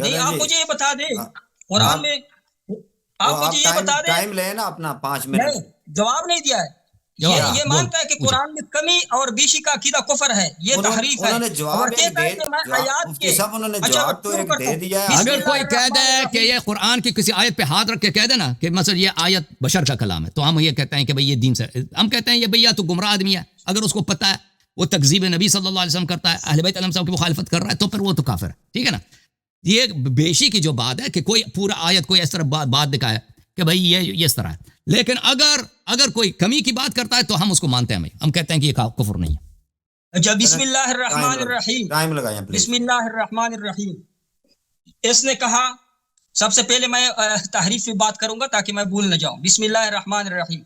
نہیں چلیں آپ جی مجھے یہ بتا دیں ہاں قرآن میں، آپ مجھے یہ بتا دیں. ٹائم لیں نا اپنا 5 منٹ. نہیں جواب نہیں دیا ہے. یہ مانتا ہے کہ قرآن میں کمی اور بیشی کا عقیدہ کفر ہے، یہ تحریف ہے. انہوں نے جواب اور کہتا ہے کہ میں آیات مفتی کے صاحب انہوں نے اچھا جواب تو شروع ایک کرتا دے ہوں. دیا ہے. اگر کوئی کہہ دے کہ یہ قرآن کی کسی آیت پہ ہاتھ رکھ کے کہہ دے نا کہ مثلا یہ آیت بشر کا کلام ہے، تو ہم یہ کہتے ہیں کہ بھئی یہ دین سے، ہم کہتے ہیں یہ بھیا تو گمراہ آدمی ہے. اگر اس کو پتہ ہے وہ تکذیب نبی صلی اللہ علیہ وسلم کرتا ہے، اہل بیت علیہ صاحب کی مخالفت کر رہا ہے، تو پھر وہ تو کافر ہے. ٹھیک ہے نا. یہ بیشی کی جو بات ہے کہ کوئی پورا آیت کوئی اس طرح بات دکھائے کہ بھئی یہ اس طرح ہے. لیکن اگر کوئی کمی کی بات کرتا ہے تو ہم اس کو مانتے ہیں، ہم کہتے ہیں کہ یہ کفر نہیں ہے. اچھا بسم اللہ الرحمن الرحیم. ٹائم لگائیں پلیز. بسم اللہ الرحمن الرحیم. اس نے کہا، سب سے پہلے میں تحریف پہ بات کروں گا تاکہ میں بھول نہ جاؤں. بسم اللہ الرحمن الرحیم.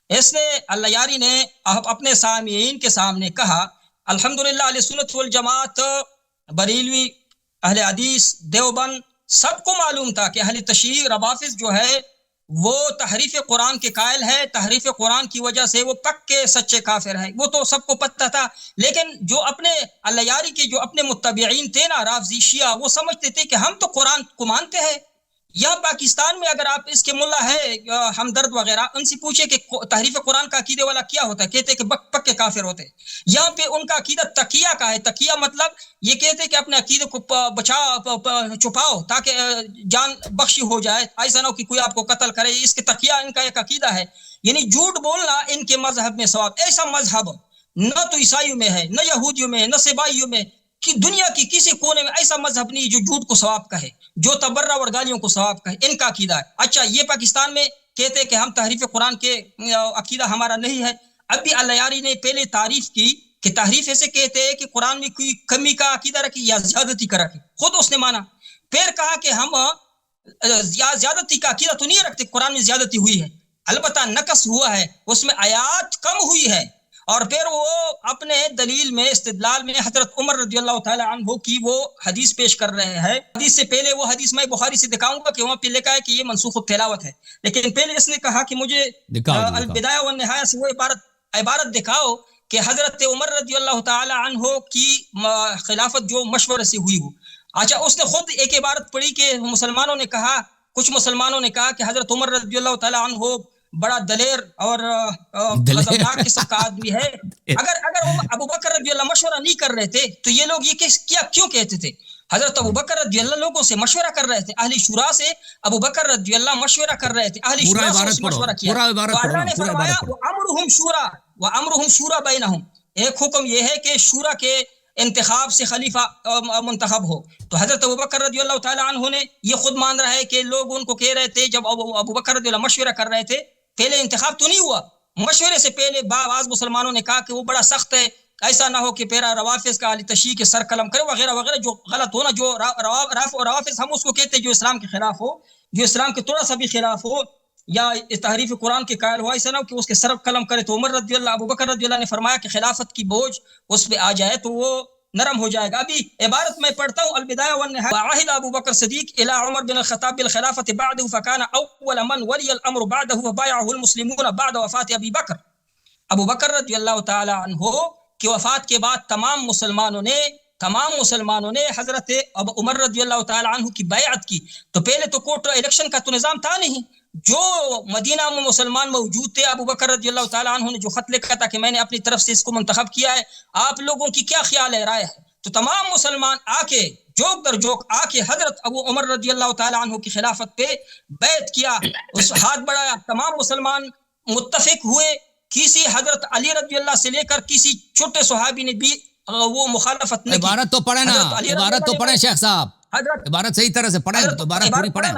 اس نے اللہ یاری نے اپنے سامعین کے سامنے کہا الحمدللہ اہل سنت والجماعت، بریلوی، اہل حدیث، دیوبند، سب کو معلوم تھا کہ اہل تشیع روافض جو ہے وہ تحریف قرآن کے قائل ہے. تحریف قرآن کی وجہ سے وہ پکے سچے کافر ہیں، وہ تو سب کو پتہ تھا. لیکن جو اپنے اللہ یاری کے جو اپنے متبعین تھے نا، رافضی شیعہ، وہ سمجھتے تھے کہ ہم تو قرآن کو مانتے ہیں. یہاں پاکستان میں اگر آپ اس کے ملا ہے ہمدرد وغیرہ، ان سے پوچھے کہ تحریف قرآن کا عقیدے والا کیا ہوتا ہے، کہتے ہیں کہ پکے کافر ہوتے ہیں. یہاں پہ ان کا عقیدہ تقیہ کا ہے. تقیہ مطلب یہ کہتے ہیں کہ اپنے عقیدے کو چھپاؤ تاکہ جان بخشی ہو جائے، ایسا نہ ہو کہ کوئی آپ کو قتل کرے. اس کے تقیہ ان کا ایک عقیدہ ہے. یعنی جھوٹ بولنا ان کے مذہب میں ثواب. ایسا مذہب نہ تو عیسائیوں میں ہے، نہ یہودیوں میں ہے، نہ سبائیوں میں، کہ دنیا کی کسی کونے میں ایسا مذہب نہیں جو جھوٹ کو ثواب کہے، جو تبرہ اور گالیوں کو ثواب کہے. ان کا عقیدہ ہے. اچھا یہ پاکستان میں کہتے ہیں کہ ہم تحریف قرآن کے عقیدہ ہمارا نہیں ہے. اب بھی اللہ یاری نے پہلے تعریف کی کہ تحریف ایسے کہتے ہیں کہ قرآن میں کوئی کمی کا عقیدہ رکھی یا زیادتی کا رکھی. خود اس نے مانا. پھر کہا کہ ہم زیادتی کا عقیدہ تو نہیں رکھتے، قرآن میں زیادتی ہوئی ہے، البتہ نقص ہوا ہے، اس میں آیات کم ہوئی ہے. اور پھر وہ اپنے دلیل میں استدلال میں حضرت عمر رضی اللہ تعالی عنہ کی وہ حدیث پیش کر رہے ہیں. حدیث سے پہلے وہ حدیث میں بخاری سے دکھاؤں گا کہ وہاں پہ لکھا ہے کہ یہ منسوخ التلاوت ہے. لیکن پہلے اس نے کہا کہ مجھے البدایہ والنہایہ سے وہ عبارت دکھاؤ کہ حضرت عمر رضی اللہ تعالی عنہ کی خلافت جو مشورے سے ہوئی ہو. اچھا اس نے خود ایک عبارت پڑھی کہ مسلمانوں نے کہا، کچھ مسلمانوں نے کہا کہ حضرت عمر رضی اللہ تعالی عنہ بڑا دلیر اور غضبناک قسم کا آدمی ہے. اگر ابو بکر رضی اللہ مشورہ نہیں کر رہے تھے تو یہ لوگ یہ کیا کیوں کہتے تھے؟ حضرت ابو بکر رضی اللہ لوگوں سے مشورہ کر رہے تھے، اہل شورا سے ابو بکر رضی اللہ مشورہ کر رہے تھے، اہل شورا سے مشورہ کیا. تو اللہ نے فرمایا وَأَمْرُهُمْ شُورَى بَيْنَهُمْ. ایک حکم یہ ہے کہ شورا کے انتخاب سے خلیفہ منتخب ہو. تو حضرت ابو بکر رضی اللہ تعالی عنہ نے یہ خود مان رہا ہے کہ لوگ ان کو کہہ رہے تھے جب ابو بکر رضی اللہ مشورہ کر رہے تھے، پہلے انتخاب تو نہیں ہوا، مشورے سے پہلے بعض مسلمانوں نے کہا کہ وہ بڑا سخت ہے، ایسا نہ ہو کہ پیرا روافظ کا علی تشیع کے سر قلم کرے وغیرہ وغیرہ، جو غلط ہونا، جو روافظ ہم اس کو کہتے ہیں جو اسلام کے خلاف ہو، جو اسلام کے تھوڑا سا بھی خلاف ہو یا تحریف قرآن کے قائل ہوا، ایسا نہ ہو کہ اس کے سر قلم کرے. تو عمر رضی اللہ، ابو بکر رضی اللہ نے فرمایا کہ خلافت کی بوجھ اس پہ آ جائے تو وہ نرم ہو جائے گا. ابھی عبارت میں پڑھتا ہوں البدایہ والنہایہ. وعہد ابو بکر صدیق الى عمر بن الخطاب بالخلافة بعده فكان اول من ولي الامر بعده وبايعه المسلمون بعد وفاة ابی بکر. ابو بکر رضی اللہ تعالی عنہ کی وفات کے بعد تمام مسلمانوں نے حضرت عمر رضی اللہ تعالی عنہ کی بیعت کی. تو پہلے تو کوٹ الیکشن کا تو نظام تھا نہیں. جو مدینہ میں مسلمان موجود تھے، ابو بکر رضی اللہ تعالی عنہ نے جو خط لکھا تھا کہ میں نے اپنی طرف سے اس کو منتخب کیا ہے، آپ لوگوں کی کیا خیال ہے، رائے ہے؟ تو تمام مسلمان آ کے جوک در جوک آ کے حضرت ابو عمر رضی اللہ تعالی عنہ کی خلافت پہ بیعت کیا، اس ہاتھ بڑھایا. تمام مسلمان متفق ہوئے. کسی حضرت علی رضی اللہ سے لے کر کسی چھوٹے صحابی نے بھی وہ مخالفت نہیں کی. عبارت تو پڑھے نا، عبارت تو پڑھے شیخ صاحب، عبارت صحیح طرح سے پڑھیں، عبارت پوری پڑھیں.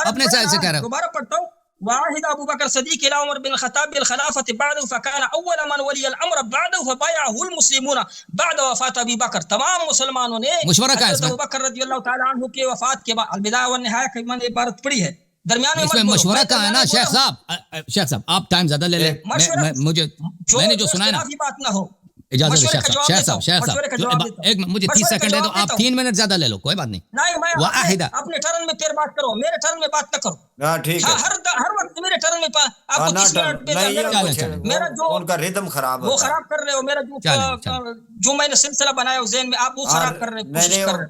اپنے سے ایسے کہہ رہے ہو. دوبارہ پڑھتا ہوں. واحد ابو بکر صدیق الى عمر بن الخطاب بالخلافة بعده فكان اول من ولي الامر بعده فبايعه المسلمون بعد وفاة ابی بکر. تمام مسلمانوں نے مشورہ کا حضرت ابو بکر رضی اللہ تعالی عنہ کی وفات کے بعد البدایہ والنہایہ کی میں نے عبارت پڑھی ہے. درمیان اس میں مشورہ کا ہے نا شیخ صاحب آپ ٹائم زیادہ لے لیں. میں نے جو سنا ہے نا، بات نہ ہو، اجازت ہے شیخ صاحب ایک مجھے 30 سیکنڈ دے دو، آپ 3 منٹ زیادہ لے لو، کوئی بات نہیں. نہیں اپنے ٹرن میں پھر بات کرو، میرے ٹرن میں بات نہ کرو. ٹھیک ہے، ہر وقت میرے ٹرن میں آپ کو 30 منٹ میرا جو ان کا ردم خراب وہ خراب کر رہے ہو. میرا جو میں نے سلسلہ بنایا ذہن میں آپ وہ خراب کر رہے ہو، کوشش کر رہے ہو.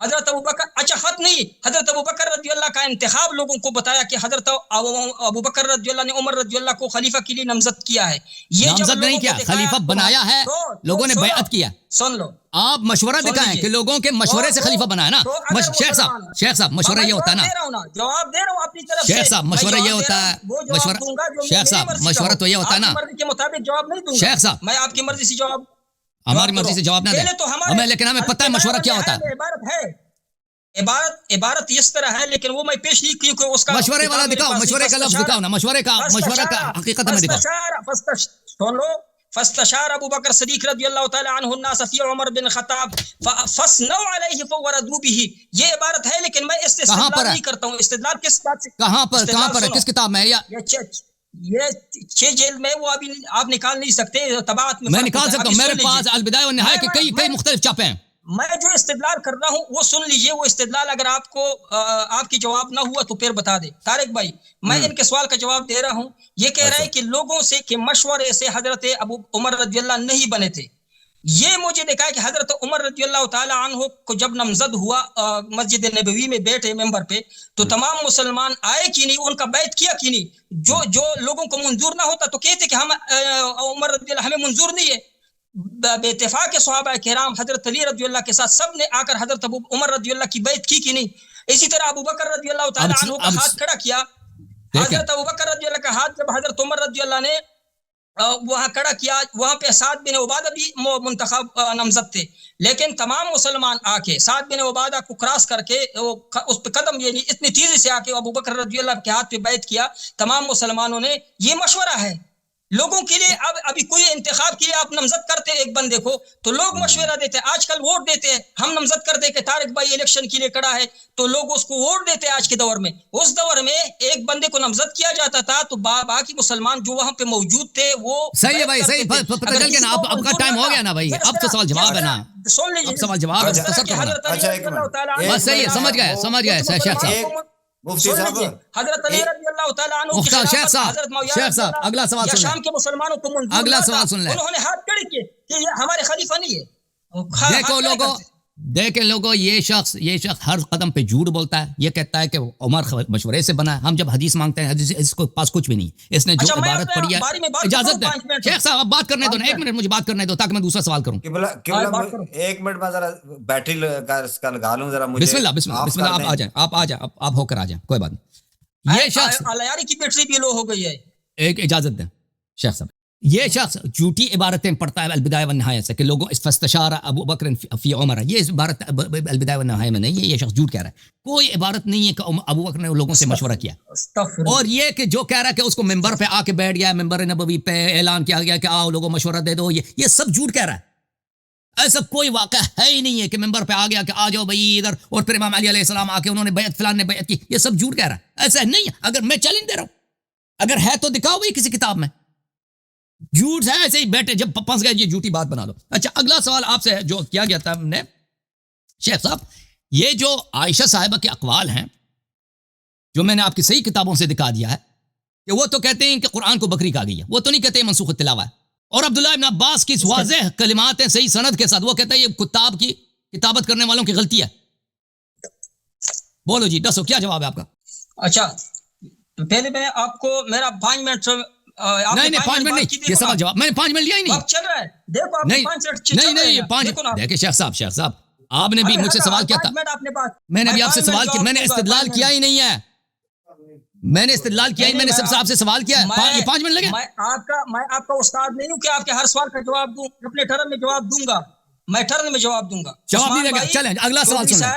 حضرت ابو بکر، اچھا خط نہیں، حضرت ابو بکر رضی اللہ کا انتخاب لوگوں کو بتایا کہ حضرت ابو بکر رضی اللہ نے عمر رضی اللہ کو خلیفہ کے لیے نامزد کیا ہے. یہ جب نامزد نہیں کیا، خلیفہ بنایا ہے، لوگوں نے بیعت کیا. سن لو، آپ مشورہ دکھائیں کہ لوگوں کے مشورے سے خلیفہ بنا ہے نا. شیخ صاحب مشورہ یہ ہوتا ہے نا، جواب دے رہا ہوں اپنی طرف سے. شیخ صاحب مشورہ یہ ہوتا ہے، مشورہ شیخ صاحب مشورہ تو یہ ہوتا ہے نا. مرضی کے مطابق جواب نہیں دوں گا شیخ صاحب میں، آپ کی مرضی سے جواب، ہماری مرضی سے جواب نہ دیں ہمیں، لیکن ہمیں پتہ ہے مشورہ کیا ہوتا ہے. عبارت ہے، عبارت اس طرح ہے، لیکن وہ میں پیش نہیں کی کہ اس کا مشورے والا دکھاؤ، مشورے کا لفظ دکھاؤ نا، مشورے کا حقیقت میں دکھاؤ. سن لو، فاستشار ابو بکر صدیق رضی اللہ تعالی عنہ الناس فی عمر بن خطاب فاصنعوا علیہ فوردوا به. یہ عبارت ہے لیکن میں اس سے استدلال نہیں کرتا ہوں. استدلال کس بات سے، کہاں پر ہے، کس کتاب میں؟ یہ 6 جلد میں، وہ ابھی آپ نکال نہیں سکتے، طباعت میں نکال سکتا ہوں، میرے پاس البدایہ والنہایہ کے کئی مختلف چھاپے ہیں. میں جو استدلال کر رہا ہوں وہ سن لیجئے. وہ استدلال اگر آپ کو آپ کی جواب نہ ہوا تو پھر بتا دے. طارق بھائی میں ان کے سوال کا جواب دے رہا ہوں. یہ کہہ رہا ہے کہ لوگوں سے کہ مشورے سے حضرت ابو عمر رضی اللہ نہیں بنے تھے. یہ مجھے دیکھا ہے کہ حضرت عمر رضی اللہ تعالی عنہ کو جب نامزد ہوا مسجد نبوی میں بیٹھے ممبر پہ، تو تمام مسلمان آئے کہ نہیں، ان کا بیعت کیا کہ نہیں. جو لوگوں کو منظور نہ ہوتا تو کہتے کہ ہم عمر رضی اللہ ہمیں منظور نہیں ہے. بے اتفاق صحابہ کرام حضرت علی رضی اللہ کے ساتھ سب نے آ کر حضرت ابو عمر رضی اللہ کی بیعت کی کہ نہیں. اسی طرح ابو بکر رضی اللہ تعالی عنہ کا ہاتھ کھڑا کیا. حضرت ابو بکر رضی اللہ کا ہاتھ جب حضرت عمر رضی اللہ نے وہاں کھڑا کیا، وہاں پہ سعد بن عبادہ بھی منتخب نامزد تھے، لیکن تمام مسلمان آ کے سعد بن عبادہ کو کراس کر کے اس پہ قدم، یعنی اتنی تیزی سے آ کے ابو بکر رضی اللہ کے ہاتھ پہ بیعت کیا تمام مسلمانوں نے. یہ مشورہ ہے لوگوں کے لیے. اب ابھی کوئی انتخاب کے لیے آپ نامزد کرتے ایک بندے کو تو لوگ مشورہ دیتے. آج کل ووٹ دیتے ہیں، ہم نامزد کرتے کہ طارق بھائی الیکشن کے لیے کھڑا ہے تو لوگ اس کو ووٹ دیتے. آج کے دور میں، اس دور میں ایک بندے کو نامزد کیا جاتا تھا تو باقی مسلمان جو وہاں پہ موجود تھے وہ صحیح ہے بھائی، صحیح پتہ چل گیا نا. اب کا ٹائم ہو گیا نا بھائی، اب تو سوال جواب ہے نا. سن لیجیے، اب سوال جواب ہے، بس صحیح ہے، سمجھ گئے شیخ صاحب. مفتی صاحب، حضرت علی رضی اللہ تعالیٰ عنہ کی شیخ خلافت صاحب اگلا سوال سن لیں. شام کے مسلمانوں کو منظور اگلا نہ تھا. سوال سن لیں. انہوں نے ہاتھ کھڑے کیے کہ یہ ہمارے خلیفہ نہیں ہے. دیکھیں لوگوں، یہ شخص ہر قدم پہ جھوٹ بولتا ہے. یہ کہتا ہے کہ عمر مشورے سے بنا ہے. ہم جب حدیث مانگتے ہیں، حدیث اس کو پاس کچھ بھی نہیں. اس نے جو عبارت پڑھی ہے، اجازت دیں شیخ صاحب اب بات کرنے دو نا، 1 منٹ مجھے بات کرنے دو تاکہ میں دوسرا سوال کروں. ایک منٹ میں ذرا بیٹری کا لگا لوں ذرا. بسم اللہ آپ آ جائیں آپ ہو کر آ جائیں، کوئی بات نہیں. یہ شخص الیاری کی بیٹری بھی لو ہو گئی ہے. ایک اجازت دیں شیخ صاحب، یہ شخص جھوٹی عبارتیں پڑھتا ہے البدایہ والنہایہ سے کہ لوگوں فاستشار ابو بکر فی عمر. یہ اس عبارت البدایہ والنہایہ میں نہیں ہے. یہ شخص جھوٹ کہہ رہا ہے. کوئی عبارت نہیں ہے کہ ابو بکر نے لوگوں سے مشورہ کیا. اور یہ کہ جو کہہ رہا ہے کہ اس کو ممبر پہ آ کے بیٹھ گیا، ممبر نبوی پہ اعلان کیا گیا کہ آؤ لوگوں مشورہ دے دو، یہ سب جھوٹ کہہ رہا ہے. ایسا کوئی واقعہ ہے ہی نہیں ہے کہ ممبر پہ آ گیا کہ آ جاؤ بھائی ادھر، اور پھر امام علی علیہ السلام آ کے انہوں نے بیعت، فلان نے بیعت کی. یہ سب جھوٹ کہہ رہا ہے. ایسا نہیں ہے. اگر میں چیلنج دے رہا ہوں، اگر ہے تو دکھاؤ بھائی کسی کتاب میں. جھوٹ ہے ایسے ہی بیٹھے جب پھنس گئے یہ جھوٹی بات بنا لو. اچھا اگلا سوال آپ سے جو کیا گیا تھا ہم نے، شیخ صاحب یہ جو عائشہ صاحبہ کے اقوال ہیں جو میں نے آپ کی صحیح کتابوں سے دکھا دیا ہے کہ وہ تو کہتے ہیں کہ قرآن کو بکری کہا گئی ہے، وہ تو نہیں کہتے منسوخ التلاوہ ہے. اور عبداللہ ابن عباس کی واضح کلمات ہیں صحیح سند کے ساتھ، وہ کہتا ہے یہ کتاب کی کتابت کرنے والوں کی غلطی ہے. بولو جی دسو کیا جواب ہے آپ کا. اچھا پہلے میں آپ کو میرا 5 منٹ نہیں 5 منٹ نہیں، یہ سوال جواب میں نے 5 منٹ لیا ہی نہیں. وقت چل رہا ہے، دیکھو آپ 5 منٹ چل رہے ہیں. 5 دیکھیں شیخ صاحب آپ نے بھی مجھ سے سوال کیا تھا، میں نے بھی آپ سے سوال کیا، میں نے استدلال کیا ہی نہیں ہے. میں نے استدلال کیا ہی، میں نے سب سے آپ سے سوال کیا ہے. 5 منٹ لگے. میں آپ کا استاد نہیں ہوں کہ آپ کے ہر سوال کا جواب دوں. اپنے ٹرن میں جواب دوں گا، میں ٹرن میں جواب دوں گا. جواب نہیں دے گا. چلیں اگلا سوال سنیں.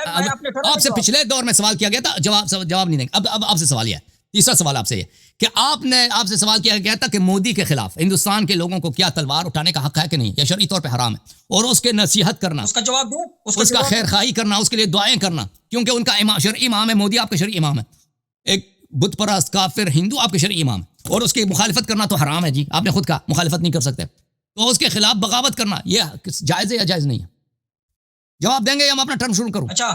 آپ سے پچھلے دور میں سوال کیا گیا تھا، جواب نہیں دیں گے. اب آپ سے سوال یہ ہے، تیسرا سوال آپ سے یہ کہ آپ سے سوال کیا گیا تھا کہ مودی کے خلاف ہندوستان کے لوگوں کو کیا تلوار اٹھانے کا حق ہے کہ نہیں، یا شرعی طور پہ حرام ہے، اور اس کے نصیحت کرنا، اس کا جواب دوں، اس کا خیر خواہی کرنا، اس کے لیے دعائیں کرنا، کیونکہ ان کا شرعی امام ہے. مودی آپ کا شرعی امام ہے. ایک بت پرست کافر ہندو آپ کے شرعی امام ہے، اور اس کی مخالفت کرنا تو حرام ہے. جی آپ نے خود کہا مخالفت نہیں کر سکتے، تو اس کے خلاف بغاوت کرنا یہ جائز ہے یا جائز نہیں ہے؟ جواب دیں گے یا ہم اپنا ٹرم شروع کروں؟ اچھا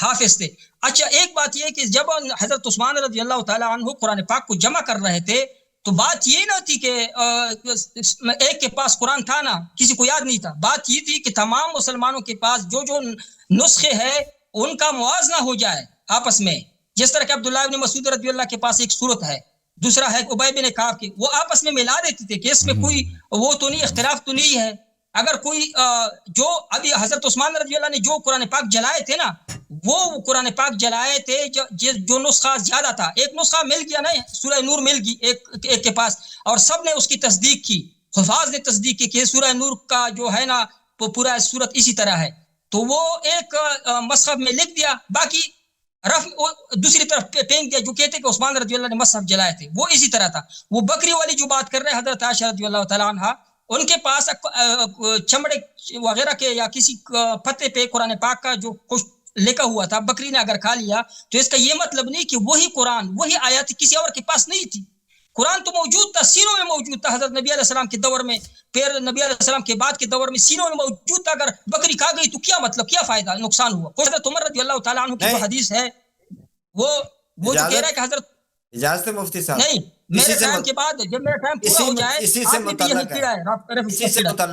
حافظ تھے. اچھا ایک بات یہ کہ جب حضرت عثمان رضی اللہ تعالیٰ عنہ قرآن پاک کو جمع کر رہے تھے تو بات یہ نہ تھی کہ ایک کے پاس قرآن تھا نا کسی کو یاد نہیں تھا. بات یہ تھی کہ تمام مسلمانوں کے پاس جو نسخے ہیں ان کا موازنہ ہو جائے آپس میں. جس طرح کہ عبداللہ ابن مسعود رضی اللہ کے پاس ایک صورت ہے, دوسرا ہے ابی بن کعب کی, وہ آپس میں ملا دیتے تھے کہ اس میں کوئی وہ تو نہیں, اختلاف تو نہیں ہے. اگر کوئی جو ابھی حضرت عثمان رضی اللہ نے جو قرآن پاک جلائے تھے نا, وہ قرآن پاک جلائے تھے جو نسخہ زیادہ تھا. ایک نسخہ مل گیا نا, سورہ نور مل گئی ایک کے پاس, اور سب نے اس کی تصدیق کی, حفاظ نے تصدیق کی کہ سورہ نور کا جو ہے نا پورا صورت اسی طرح ہے. تو وہ ایک مصحف میں لکھ دیا, باقی دوسری طرف پھینک دیا جو کہتے کہ عثمان رضی اللہ نے مصحف جلائے تھے. وہ اسی طرح تھا. وہ بکری والی جو بات کر رہے ہیں حضرت عائشہ رضی اللہ تعالیٰ عنہ, ان کے پاس چمڑے وغیرہ کے یا کسی پتے پہ قرآن پاک کا جو کچھ لکھا ہوا تھا, بکری نے اگر کھا لیا تو اس کا یہ مطلب نہیں کہ وہی قرآن وہی آیات کسی اور کے پاس نہیں تھی. قرآن تو موجود تھا, سینوں میں موجود تھا. حضرت نبی علیہ السلام کے دور میں, پھر نبی علیہ السلام کے بعد کے دور میں سینوں میں موجود تھا. اگر بکری کھا گئی تو کیا مطلب, کیا فائدہ, نقصان ہوا. حضرت عمر رضی اللہ تعالیٰ عنہ کی جو حدیث ہے وہ جو کہہ رہا ہے کہ حضرت اجازت ہے مفتی صاحب, نہیں میرے ٹائم کے بعد جب میرا ٹائم پورا ہو جائے,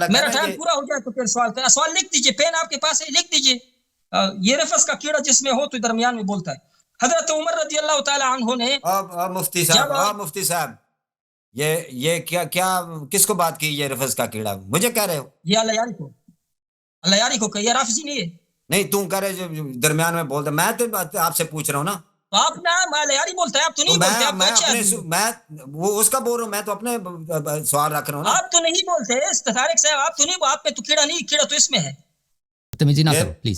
میرا ٹائم پورا ہو جائے تو پھر سوال لکھ دیجئے, پین آپ کے پاس ہے لکھ دیجئے. یہ رفس کا کیڑا جس میں ہو تو درمیان میں بولتا ہے. حضرت عمر رضی اللہ تعالیٰ عنہ نے مفتی صاحب یہ کیا کس کو بات کی, یہ رفس کا کیڑا مجھے کہہ رہے ہو؟ یہ اللہ یاری کو کہ یہ رافضی نہیں ہے. نہیں تم کہہ رہے درمیان میں بولتا, میں تو آپ سے پوچھ رہا ہوں نا. آپ نا یاری بولتا ہے, آپ تو نہیں بولتے. میں وہ اس کا بول رہا ہوں, میں تو اپنے سوال رکھ رہا ہوں نا. آپ تو نہیں بولتے طارق صاحب, آپ تو نہیں, آپ میں تو کیڑا نہیں, کیڑا تو اس میں ہے.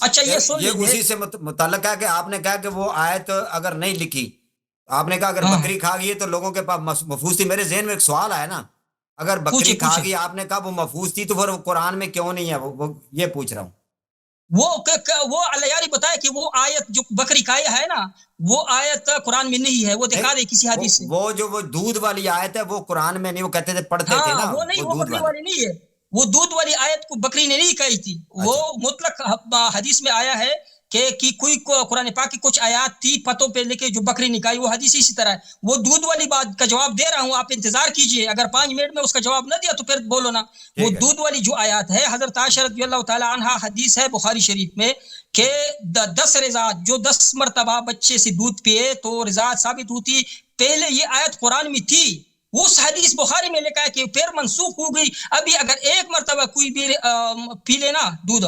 اچھا یہ اسی سے متعلق ہے کہ آپ نے کہا کہ وہ آیت اگر نہیں لکھی, آپ نے کہا اگر بکری کھا گئی تو لوگوں کے پاس محفوظ تھی. میرے ذہن میں ایک سوال آیا نا, اگر بکری کھا گئی آپ نے کہا وہ محفوظ تھی, تو پھر قرآن میں کیوں نہیں ہے, وہ یہ پوچھ رہا ہوں. وہ اللہ یاری بتایا کہ وہ آیت جو بکری کھایا ہے نا, وہ آیت قرآن میں نہیں ہے, وہ دکھا دے کسی حدیث سے. وہ جو وہ دودھ والی آیت ہے وہ قرآن میں نہیں, وہ کہتے تھے پڑھتے تھے نا, وہ نہیں, وہ بکری والی نہیں ہے. وہ دودھ والی آیت کو بکری نے نہیں کہی تھی. وہ مطلق حدیث میں آیا ہے کہ کوئی قرآن پاک کی کچھ آیات تھی پتوں پہ لکھے جو بکری نکائی, وہ حدیث اسی طرح ہے. وہ دودھ والی بات کا جواب دے رہا ہوں, آپ انتظار کیجئے. اگر 5 منٹ میں اس کا جواب نہ دیا تو پھر بولو نا. وہ دودھ والی جو آیات ہے, حضرت عائشہ رضی اللہ تعالیٰ عنہ حدیث ہے بخاری شریف میں کہ 10 رضاعت جو 10 مرتبہ بچے سے دودھ پیے تو رضاعت ثابت ہوتی. پہلے یہ آیت قرآن میں تھی, اس حدیث بخاری میں لکھا ہے کہ پھر منسوخ ہو گئی. ابھی اگر ایک مرتبہ کوئی بھی پی لینا دودھ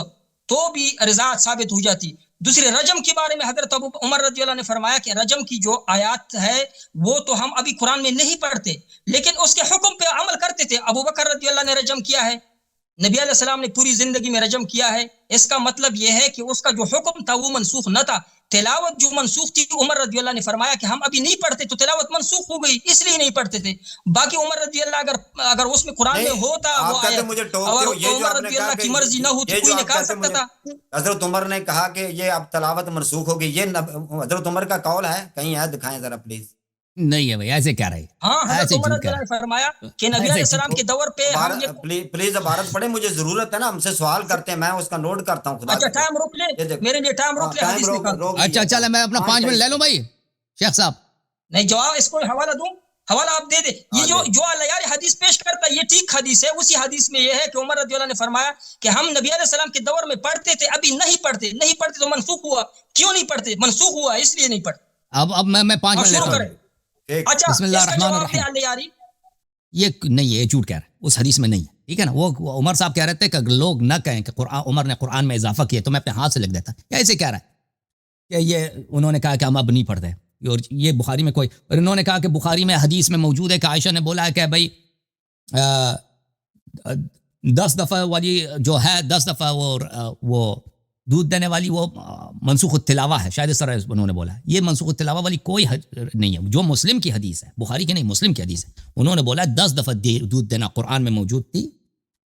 تو بھی رضاعت ثابت ہو جاتی. دوسرے رجم کے بارے میں حضرت ابو عمر رضی اللہ نے فرمایا کہ رجم کی جو آیات ہے وہ تو ہم ابھی قرآن میں نہیں پڑھتے, لیکن اس کے حکم پہ عمل کرتے تھے. ابو بکر رضی اللہ نے رجم کیا ہے, نبی علیہ السلام نے پوری زندگی میں رجم کیا ہے. اس کا مطلب یہ ہے کہ اس کا جو حکم تھا وہ منسوخ نہ تھا. تلاوت جو منسوخ تھی, عمر رضی اللہ نے فرمایا کہ ہم ابھی نہیں پڑھتے, تو تلاوت منسوخ ہو گئی اس لیے نہیں پڑھتے تھے. باقی عمر رضی اللہ اگر اس میں قرآن میں ہوتا وہ آیت, اور عمر رضی اللہ کی مرضی نہ ہوتی کوئی نکال سکتا تھا. حضرت عمر نے کہا کہ یہ اب تلاوت منسوخ ہو گئی, یہ حضرت عمر کا قول ہے, کہیں ہے دکھائیں ذرا پلیز. نہیں ہے بھائی, ایسے کیا رہے. ہاں حضرت عمر رضی اللہ نے فرمایا کہ نبی علیہ السلام کے دور پہ پلیز عبارت پڑھیں, مجھے ضرورت ہے نا, ہم سے سوال کرتے ہیں, میں اس کا نوٹ کرتا ہوں. اچھا ٹائم روک لے, میرے لیے ٹائم روک لے, حدیث نکال. اچھا چلے میں اپنا 5 منٹ لے لوں بھائی شیخ صاحب. نہیں جواب اس کو حوالہ دوں, حوالہ آپ دے دیں. یہ جو اللہ یار حدیث پیش کرتا ہے یہ ٹھیک حدیث ہے. اسی حدیث میں یہ ہے کہ عمر رضی اللہ نے فرمایا کہ ہم نبی علیہ السلام کے دور میں پڑھتے تھے, ابھی نہیں پڑھتے تو منسوخ ہوا. کیوں نہیں پڑھتے, منسوخ ہوا اس لیے نہیں پڑھتے. اب میں 5 منٹ لیتا ہوں. اچھا بسم اللہ الرحمن الرحیم. یہ نہیں ہے, یہ جھوٹ کہہ رہا ہے, اس حدیث میں نہیں ہے, ٹھیک ہے نا. وہ عمر صاحب کہہ رہے تھے کہ اگر لوگ نہ کہیں کہ عمر نے قرآن میں اضافہ کیا تو میں اپنے ہاتھ سے لکھ دیتا. کیا ایسے کہہ رہا ہے کہ یہ انہوں نے کہا کہ ہم اب نہیں پڑھتے, اور یہ بخاری میں کوئی, اور انہوں نے کہا کہ بخاری میں حدیث میں موجود ہے کہ عائشہ نے بولا ہے کہ بھائی 10 دفعہ والی جو ہے 10 دفعہ وہ دودھ دینے والی وہ منسوخ التلاوہ ہے, شاید اس طرح انہوں نے بولا. یہ منسوخ التلاوہ والی کوئی نہیں ہے, جو مسلم کی حدیث ہے, بخاری کی نہیں, مسلم کی حدیث ہے. انہوں نے بولا 10 دفعہ دودھ دینا قرآن میں موجود تھی,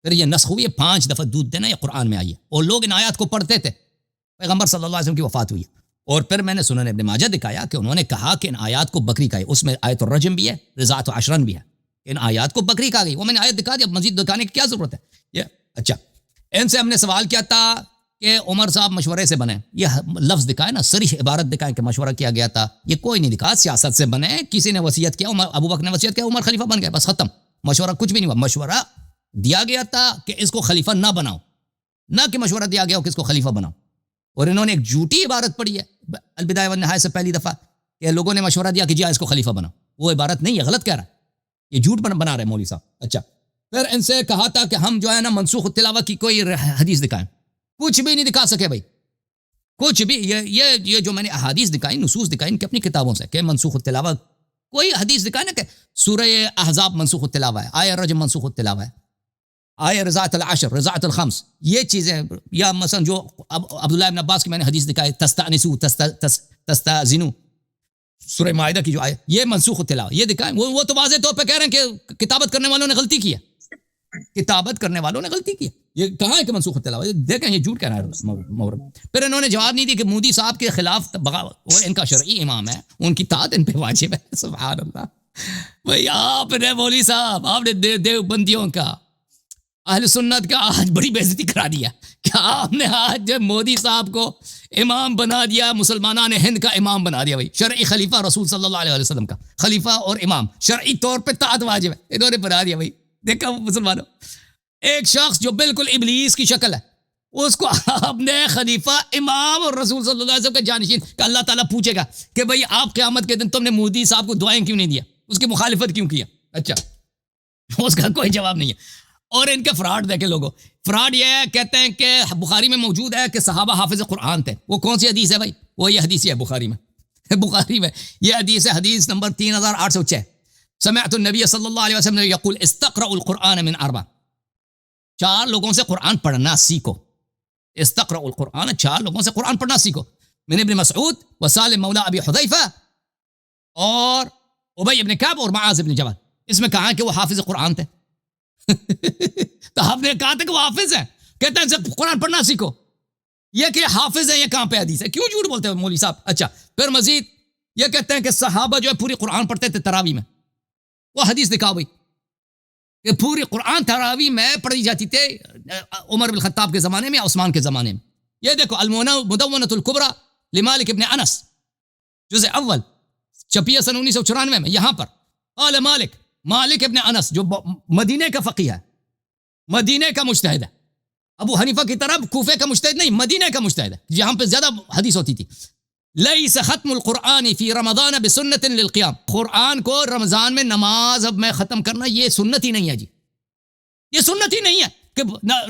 پھر یہ نسخ ہوئی ہے 5 دفعہ دودھ دینا یہ قرآن میں آئی ہے, اور لوگ ان آیات کو پڑھتے تھے. پیغمبر صلی اللہ علیہ وسلم کی وفات ہوئی ہے, اور پھر میں نے سنن ابن ماجہ دکھایا کہ انہوں نے کہا کہ ان آیات کو بکری کا ہے, اس میں آیت الرجم بھی ہے, رضاعت عشرن بھی ہے, ان آیات کو بکری کہا گئی. وہ میں نے آیت دکھا دی, اب مزید دکھانے کی کیا ضرورت ہے. یہ اچھا, ان سے ہم نے سوال کیا تھا کہ عمر صاحب مشورے سے بنے, یہ لفظ دکھائے نا, صریح عبارت دکھائے کہ مشورہ کیا گیا تھا, یہ کوئی نہیں دکھا. سیاست سے بنے, کسی نے وصیت کیا, ابو بکر نے وصیت کیا, عمر خلیفہ بن گئے, بس ختم. مشورہ کچھ بھی نہیں ہوا. مشورہ دیا گیا تھا کہ اس کو خلیفہ نہ بناؤ, نہ کہ مشورہ دیا گیا ہو کہ اس کو خلیفہ بناؤ. اور انہوں نے ایک جھوٹی عبارت پڑھی ہے البدایہ والنہایہ سے پہلی دفعہ کہ لوگوں نے مشورہ دیا کہ جی اس کو خلیفہ بناؤ. وہ عبارت نہیں ہے, غلط کہہ رہا ہے, یہ جھوٹ بنا رہے مولوی صاحب. اچھا, پھر ان سے کہا تھا کہ ہم جو ہے نا منسوخ التلاوہ کی کوئی حدیث دکھائیں, کچھ بھی نہیں دکھا سکے بھائی, کچھ بھی. یہ جو میں نے احادیث دکھائی, نصوص دکھائی ان کی اپنی کتابوں سے کہ منسوخ التلاوہ, کوئی حدیث دکھائے نا کہ سورہ احزاب منسوخ التلاوہ ہے, آیہ رجم منسوخ التلاوہ ہے, آیہ رضاعت العشر, رضاعت الخمس, یہ چیزیں. یا مثلا جو عبداللہ ابن عباس کی میں نے حدیث دکھائی, تستأنسو تستأذنو, سورہ معاہدہ کی جو آیہ, یہ منسوخ التلاوہ, یہ دکھائیں. وہ تو واضح طور پہ کہہ رہے ہیں کہ کتابت کرنے والوں نے غلطی کی ہے, کتابت کرنے والوں نے غلطی کی ہے. یہ کہاں ہے کہ منسوخ التلاوہ؟ دیکھیں یہ جھوٹ کہہ رہا ہے مورب. پھر انہوں نے جواب نہیں دی کہ مودی صاحب کے خلاف وہ ان کا شرعی امام ہے, ان کی اطاعت ان پہ واجب ہے. سبحان اللہ بھائی, آپ نے مولوی صاحب, آپ نے دیوبندیوں کا, اہل سنت کا آج بڑی بے عزتی کرا دیا کہ آپ نے آج مودی صاحب کو امام بنا دیا, مسلمانان ہند کا امام بنا دیا. بھائی شرعی خلیفہ رسول صلی اللہ علیہ وسلم کا خلیفہ اور امام, شرعی طور پہ اطاعت واجب ہے, انہوں نے بنا دیا. بھائی دیکھا مسلمانوں, ایک شخص جو بالکل ابلیس کی شکل ہے, اس کو آپ نے خلیفہ, امام اور رسول صلی اللہ علیہ وسلم کا جانشین, کہ اللہ تعالیٰ پوچھے گا کہ بھئی آپ قیامت کے دن تم نے مودی صاحب کو دعائیں کیوں نہیں دیا, اس کی مخالفت کیوں کیا. اچھا, اس کا کوئی جواب نہیں ہے. اور ان کے فراڈ دیکھیں لوگوں, فراڈ یہ ہے, کہتے ہیں کہ بخاری میں موجود ہے کہ صحابہ حافظ قرآن تھے. وہ کون سی حدیث ہے بھائی؟ وہ یہ حدیث ہے بخاری میں, بخاری میں یہ حدیث ہے, حدیث نمبر 3806. سمعت النبی صلی اللہ علیہ وسلم یقول استقرأوا القرآن من 4, 4 لوگوں سے قرآن پڑھنا سیکھو. استقرأوا القرآن, 4 لوگوں سے قرآن پڑھنا سیکھو. من ابن مسعود وسالم مولا ابی حذیفہ اور ابی ابن کعب اور معاذ ابن جبل. اس میں کہا کہ وہ حافظ قرآن تھے. تو آپ نے کہا تھا کہ وہ حافظ ہیں, کہتے ہیں ان سے قرآن پڑھنا سیکھو. یہ کہ حافظ ہے, یہ کہاں پہ حدیث ہے؟ کیوں جھوٹ بولتے ہیں مولوی صاحب. اچھا, پھر مزید یہ کہتے ہیں کہ صحابہ جو ہے پوری قرآن پڑھتے تھے تراویح میں. وہ حدیث دکھاؤ بھائی کہ پوری قرآن تراویح میں پڑھی جاتی تھے عمر بن الخطاب کے زمانے میں یا عثمان کے زمانے میں. یہ دیکھو المدونۃ الکبریٰ لمالک ابن انس, جزء اول, چھپی ہے سن 1994 میں. یہاں پر قال مالک ابن انس جو مدینے کا فقیہ ہے, مدینے کا مجتہد ہے, ابو حنیفہ کی طرف کوفے کا مجتہد نہیں, مدینے کا مجتہد ہے, جہاں پہ زیادہ حدیث ہوتی تھی. لیس ختم القرآن فی رمضان بسنت للقیام, قرآن کو رمضان میں نماز میں ختم کرنا یہ سنت ہی نہیں ہے جی, یہ سنت ہی نہیں ہے کہ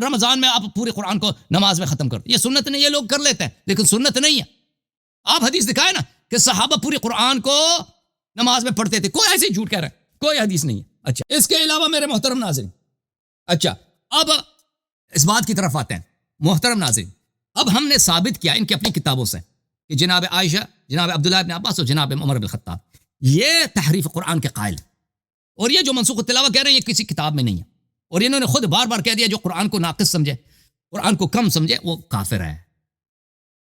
رمضان میں آپ پورے قرآن کو نماز میں ختم کر دیں. یہ سنت نہیں, یہ لوگ کر لیتے ہیں لیکن سنت نہیں ہے. آپ حدیث دکھائے نا کہ صحابہ پوری قرآن کو نماز میں پڑھتے تھے, کوئی ایسے جھوٹ کہہ رہے ہیں, کوئی حدیث نہیں ہے. اچھا, اس کے علاوہ میرے محترم ناظرین, اچھا اب اس بات کی طرف آتے ہیں محترم ناظرین. اب ہم نے ثابت کیا ان کی اپنی کتابوں سے کہ جناب عائشہ, جناب عبداللہ ابن عباس اور جناب عمر بن الخطاب یہ تحریف قرآن کے قائل ہیں, اور یہ جو منسوخ التلاوہ کہہ رہے ہیں یہ کسی کتاب میں نہیں ہے. اور انہوں نے خود بار بار کہہ دیا جو قرآن کو ناقص سمجھے, قرآن کو کم سمجھے, وہ کافر ہے,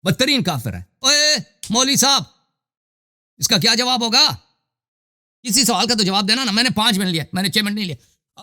بدترین کافر ہے. اوے مولوی صاحب, اس کا کیا جواب ہوگا؟ کسی سوال کا تو جواب دینا نا. میں نے 5 منٹ لیا, میں نے 6 منٹ نہیں لیا.